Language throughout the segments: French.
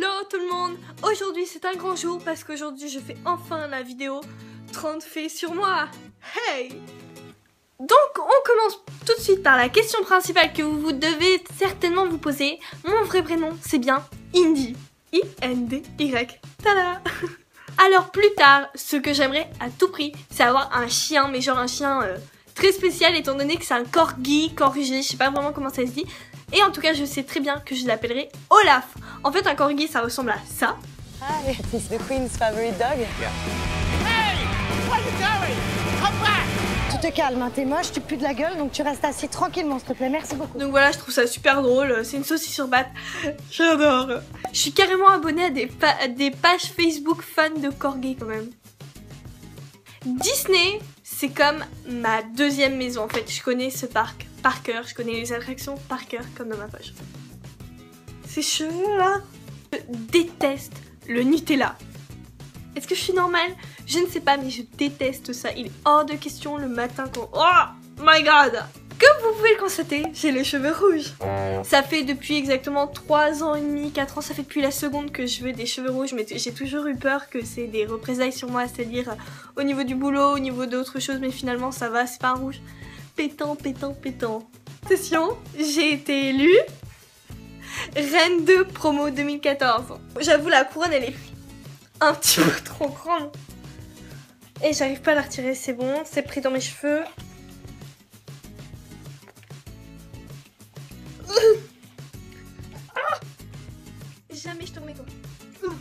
Hello tout le monde. Aujourd'hui c'est un grand jour parce qu'aujourd'hui je fais enfin la vidéo 30 faits sur moi. Hey! Donc on commence tout de suite par la question principale que vous devez certainement vous poser. Mon vrai prénom c'est bien Indy. I-N-D-Y. Tada! Alors plus tard, ce que j'aimerais à tout prix, c'est avoir un chien, mais genre un chien très spécial étant donné que c'est un corgi, je sais pas vraiment comment ça se dit. Et en tout cas, je sais très bien que je l'appellerai Olaf. En fait, un corgi, ça ressemble à ça. Hi, it's the Queen's favorite dog. Yeah. Hey, where are you going? Come back. Tu te calmes, hein, t'es moche, tu pues de la gueule, donc tu restes assis tranquillement, s'il te plaît. Merci beaucoup. Donc voilà, je trouve ça super drôle. C'est une saucisse sur batte. J'adore. Je suis carrément abonnée à des pages Facebook fans de corgi quand même. Disney, c'est comme ma deuxième maison en fait. Je connais ce parc par cœur, je connais les attractions par cœur comme dans ma page. C'est chelou là. Je déteste le Nutella. Est-ce que je suis normale? Je ne sais pas, mais je déteste ça. Il est hors de question le matin quand... Oh my god! Comme vous pouvez le constater, j'ai les cheveux rouges. Ça fait depuis exactement 3 ans et demi, 4 ans, ça fait depuis la seconde que je veux des cheveux rouges, mais j'ai toujours eu peur que c'est des représailles sur moi, c'est-à-dire au niveau du boulot, au niveau d'autres choses, mais finalement ça va, c'est pas un rouge. Pétant, pétant, pétant. Attention, j'ai été élue Reine 2 promo 2014. J'avoue, la couronne elle est un petit peu trop grande. Et j'arrive pas à la retirer, c'est bon, c'est pris dans mes cheveux. Jamais je tombais quoi.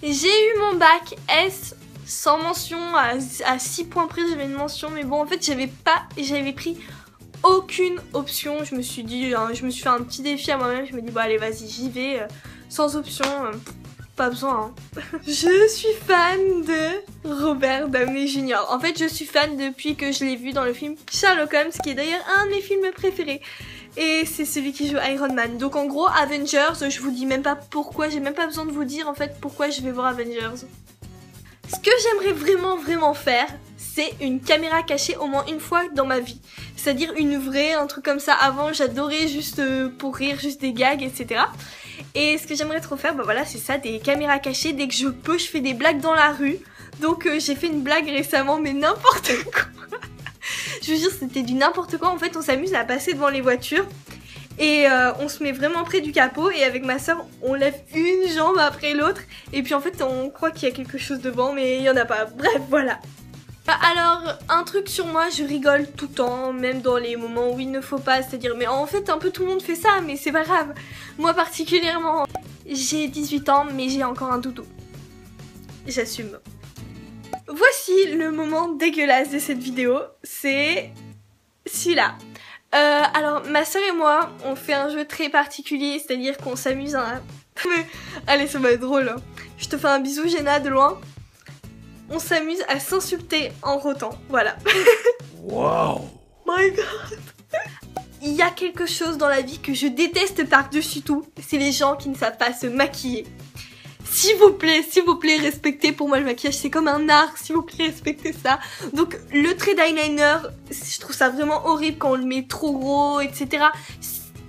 J'ai eu mon bac S sans mention, à 6 points près j'avais une mention, mais bon en fait j'avais pris aucune option. Je me suis dit, je me suis fait un petit défi à moi-même, je me dis bon allez vas-y j'y vais, sans option, pas besoin hein. Je suis fan de Robert Downey Jr. En fait je suis fan depuis que je l'ai vu dans le film Sherlock Holmes, qui est d'ailleurs un de mes films préférés. Et c'est celui qui joue Iron Man. Donc en gros, Avengers, je vous dis même pas pourquoi, j'ai même pas besoin de vous dire en fait pourquoi je vais voir Avengers. Ce que j'aimerais vraiment faire, c'est une caméra cachée au moins une fois dans ma vie. C'est-à-dire une vraie, un truc comme ça. Avant, j'adorais juste pour rire, juste des gags, etc. Et ce que j'aimerais trop faire, bah voilà, c'est ça, des caméras cachées. Dès que je peux, je fais des blagues dans la rue. Donc j'ai fait une blague récemment, mais n'importe quoi. Je vous jure, c'était du n'importe quoi. En fait, on s'amuse à passer devant les voitures et on se met vraiment près du capot et avec ma soeur, on lève une jambe après l'autre et puis en fait, on croit qu'il y a quelque chose devant mais il y en a pas. Bref, voilà. Alors, un truc sur moi, je rigole tout le temps, même dans les moments où il ne faut pas, c'est-à-dire, mais en fait, un peu tout le monde fait ça, mais c'est pas grave. Moi particulièrement, j'ai 18 ans, mais j'ai encore un doudou. J'assume. Voici le moment dégueulasse de cette vidéo, c'est celui-là. Alors ma soeur et moi on fait un jeu très particulier, c'est-à-dire qu'on s'amuse à... Allez, ça va être drôle, hein. Je te fais un bisou Jenna de loin. On s'amuse à s'insulter en rotant, voilà. Wow. My god. Il y a quelque chose dans la vie que je déteste par-dessus tout, c'est les gens qui ne savent pas se maquiller. S'il vous plaît, respectez pour moi le maquillage, c'est comme un art, s'il vous plaît, respectez ça. Donc le trait d'eyeliner, je trouve ça vraiment horrible quand on le met trop gros, etc.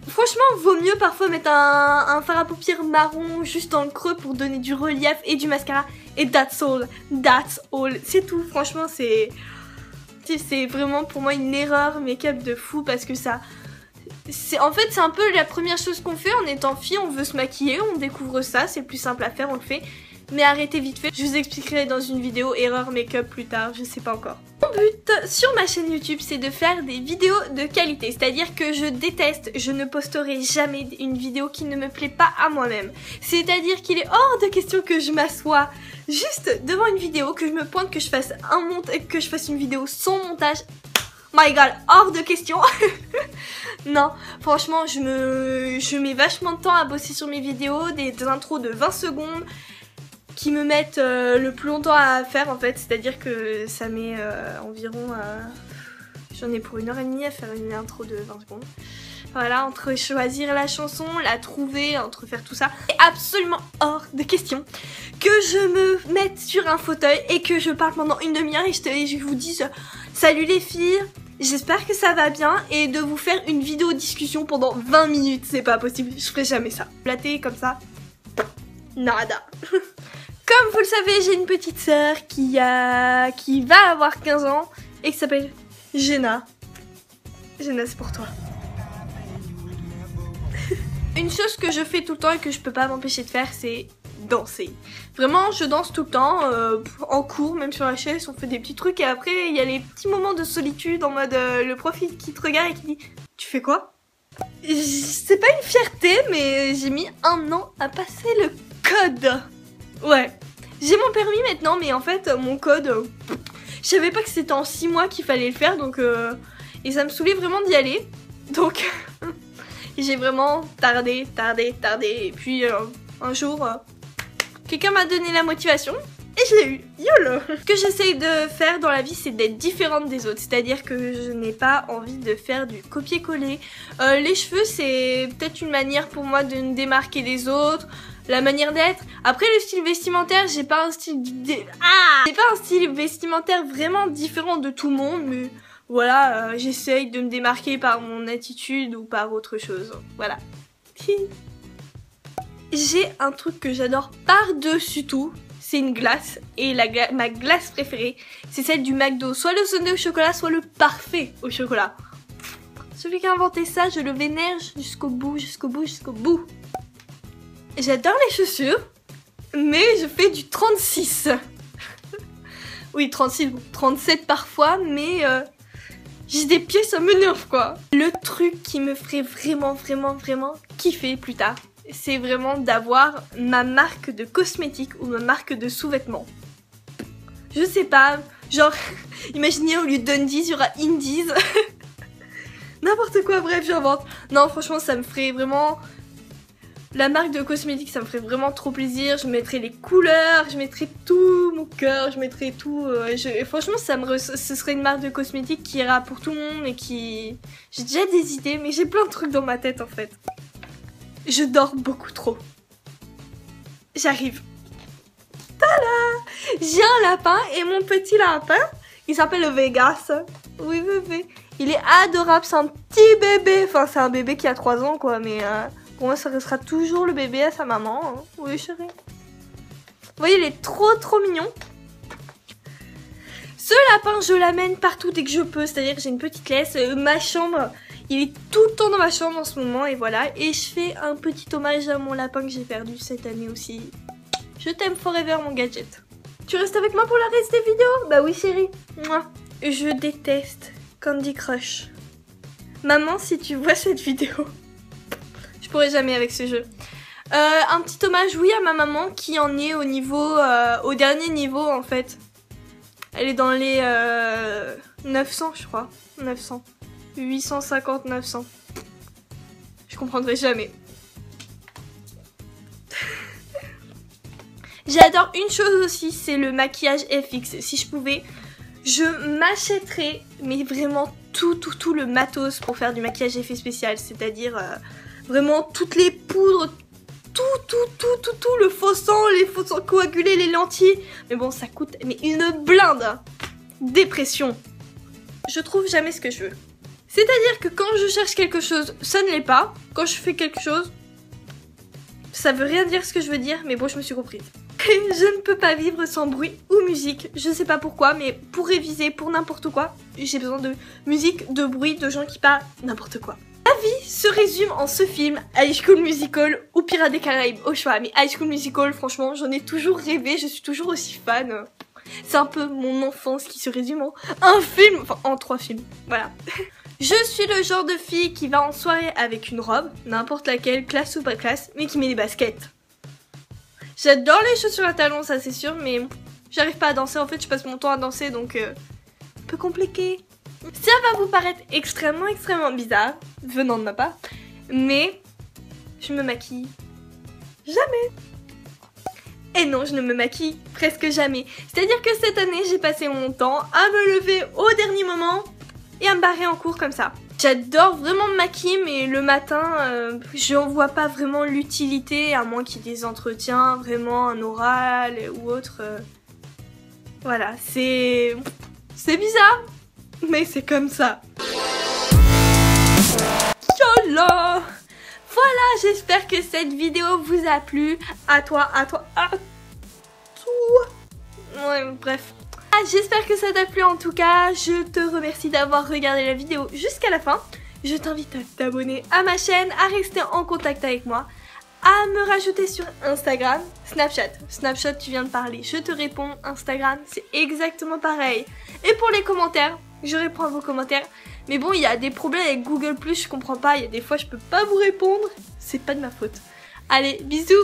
Franchement, vaut mieux parfois mettre un fard à paupières marron juste dans le creux pour donner du relief et du mascara. Et that's all, c'est tout, franchement c'est vraiment pour moi une erreur make-up de fou parce que ça... En fait c'est un peu la première chose qu'on fait en étant fille, on veut se maquiller, on découvre ça, c'est le plus simple à faire, on le fait. Mais arrêtez vite fait, je vous expliquerai dans une vidéo erreur make-up plus tard, je sais pas encore. Mon but sur ma chaîne YouTube c'est de faire des vidéos de qualité, c'est-à-dire que je déteste, je ne posterai jamais une vidéo qui ne me plaît pas à moi-même. C'est-à-dire qu'il est hors de question que je m'assoie juste devant une vidéo, que je me pointe, que je fasse une vidéo sans montage. My god, hors de question. Non, franchement, je mets vachement de temps à bosser sur mes vidéos, des intros de 20 secondes qui me mettent le plus longtemps à faire en fait, c'est-à-dire que ça met environ, j'en ai pour 1h30 à faire une intro de 20 secondes. Voilà, entre choisir la chanson, la trouver, entre faire tout ça, c'est absolument hors de question que je me mette sur un fauteuil et que je parle pendant une demi-heure et je vous dise salut les filles, j'espère que ça va bien, et de vous faire une vidéo discussion pendant 20 minutes, c'est pas possible, je ferai jamais ça. Platé comme ça. Nada. Comme vous le savez, j'ai une petite sœur qui va avoir 15 ans et qui s'appelle Jenna. Jenna, c'est pour toi. Une chose que je fais tout le temps et que je peux pas m'empêcher de faire, c'est danser. Vraiment, je danse tout le temps, en cours, même sur la chaise, on fait des petits trucs et après, il y a les petits moments de solitude en mode le prof qui te regarde et qui dit « Tu fais quoi ?» C'est pas une fierté, mais j'ai mis 1 an à passer le code. Ouais. J'ai mon permis maintenant, mais en fait, mon code, je savais pas que c'était en 6 mois qu'il fallait le faire, donc et ça me saoulait vraiment d'y aller. Donc, j'ai vraiment tardé, et puis un jour, quelqu'un m'a donné la motivation et je l'ai eu. YOLO. Ce que j'essaye de faire dans la vie, c'est d'être différente des autres, c'est-à-dire que je n'ai pas envie de faire du copier-coller. Les cheveux, c'est peut-être une manière pour moi de me démarquer des autres. La manière d'être. Après le style vestimentaire, j'ai pas un style vestimentaire vraiment différent de tout le monde, mais voilà, j'essaye de me démarquer par mon attitude ou par autre chose. Voilà. J'ai un truc que j'adore par-dessus tout, c'est une glace, et ma glace préférée, c'est celle du McDo. Soit le sundae au chocolat, soit le parfait au chocolat. Celui qui a inventé ça, je le vénère jusqu'au bout. J'adore les chaussures, mais je fais du 36. Oui, 36, 37 parfois, mais j'ai des pieds, ça m'énerve quoi. Le truc qui me ferait vraiment kiffer plus tard, c'est vraiment d'avoir ma marque de cosmétiques ou ma marque de sous-vêtements. Je sais pas, genre, imaginez au lieu d'Undies, il y aura Indies. N'importe quoi, bref, j'invente. Non, franchement, ça me ferait vraiment... La marque de cosmétiques, ça me ferait vraiment trop plaisir. Je mettrais les couleurs, je mettrais tout mon cœur, je mettrais tout... franchement, ce serait une marque de cosmétiques qui ira pour tout le monde et qui... J'ai déjà des idées, mais j'ai plein de trucs dans ma tête en fait. Je dors beaucoup trop. J'arrive. Tada! J'ai un lapin et mon petit lapin, il s'appelle le Vegas. Oui, bébé. Il est adorable, c'est un petit bébé. Enfin, c'est un bébé qui a 3 ans quoi, mais... Pour moi, ça restera toujours le bébé à sa maman. Hein. Oui, chérie. Vous voyez, il est trop mignon. Ce lapin, je l'amène partout dès que je peux. C'est-à-dire que j'ai une petite laisse. Ma chambre, il est tout le temps dans ma chambre en ce moment. Et voilà. Et je fais un petit hommage à mon lapin que j'ai perdu cette année aussi. Je t'aime forever, mon gadget. Tu restes avec moi pour la reste des vidéos? Bah oui, chérie. Mouah. Je déteste Candy Crush. Maman, si tu vois cette vidéo... Je pourrais jamais avec ce jeu. Un petit hommage, oui, à ma maman qui en est au niveau, au dernier niveau en fait. Elle est dans les 900 je crois. 900. 850, 900. Je comprendrai jamais. J'adore une chose aussi, c'est le maquillage FX. Si je pouvais, je m'achèterais, mais vraiment tout le matos pour faire du maquillage effet spécial. C'est-à-dire... vraiment toutes les poudres, tout, le faux sang, les faux sang coagulés, les lentilles. Mais bon, ça coûte mais une blinde. Dépression. Je trouve jamais ce que je veux. C'est-à-dire que quand je cherche quelque chose, ça ne l'est pas. Quand je fais quelque chose, ça veut rien dire ce que je veux dire, mais bon, je me suis comprise. Je ne peux pas vivre sans bruit ou musique. Je sais pas pourquoi, mais pour réviser, pour n'importe quoi, j'ai besoin de musique, de bruit, de gens qui parlent n'importe quoi. Ma vie se résume en ce film, High School Musical ou Pirates des Caraïbes, au choix. Mais High School Musical, franchement, j'en ai toujours rêvé, je suis toujours aussi fan. C'est un peu mon enfance qui se résume en un film, enfin en 3 films, voilà. Je suis le genre de fille qui va en soirée avec une robe, n'importe laquelle, classe ou pas classe, mais qui met des baskets. J'adore les chaussures à talons, ça c'est sûr, mais j'arrive pas à danser, en fait je passe mon temps à danser, donc un peu compliqué. Ça va vous paraître extrêmement bizarre, venant de ma part, mais je me maquille jamais. Et non, je ne me maquille presque jamais. C'est-à-dire que cette année, j'ai passé mon temps à me lever au dernier moment et à me barrer en cours comme ça. J'adore vraiment me maquiller, mais le matin, je n'en vois pas vraiment l'utilité, à moins qu'il y ait des entretiens, vraiment un oral ou autre. Voilà, c'est bizarre. Mais c'est comme ça. YOLO! Voilà, j'espère que cette vidéo vous a plu. À toi. Ouais, bref. J'espère que ça t'a plu en tout cas. Je te remercie d'avoir regardé la vidéo jusqu'à la fin. Je t'invite à t'abonner à ma chaîne, à rester en contact avec moi, à me rajouter sur Instagram, Snapchat, tu viens de parler, je te réponds. Instagram, c'est exactement pareil. Et pour les commentaires, je réponds à vos commentaires. Mais bon, il y a des problèmes avec Google+, je comprends pas. Il y a des fois, je peux pas vous répondre. C'est pas de ma faute. Allez, bisous.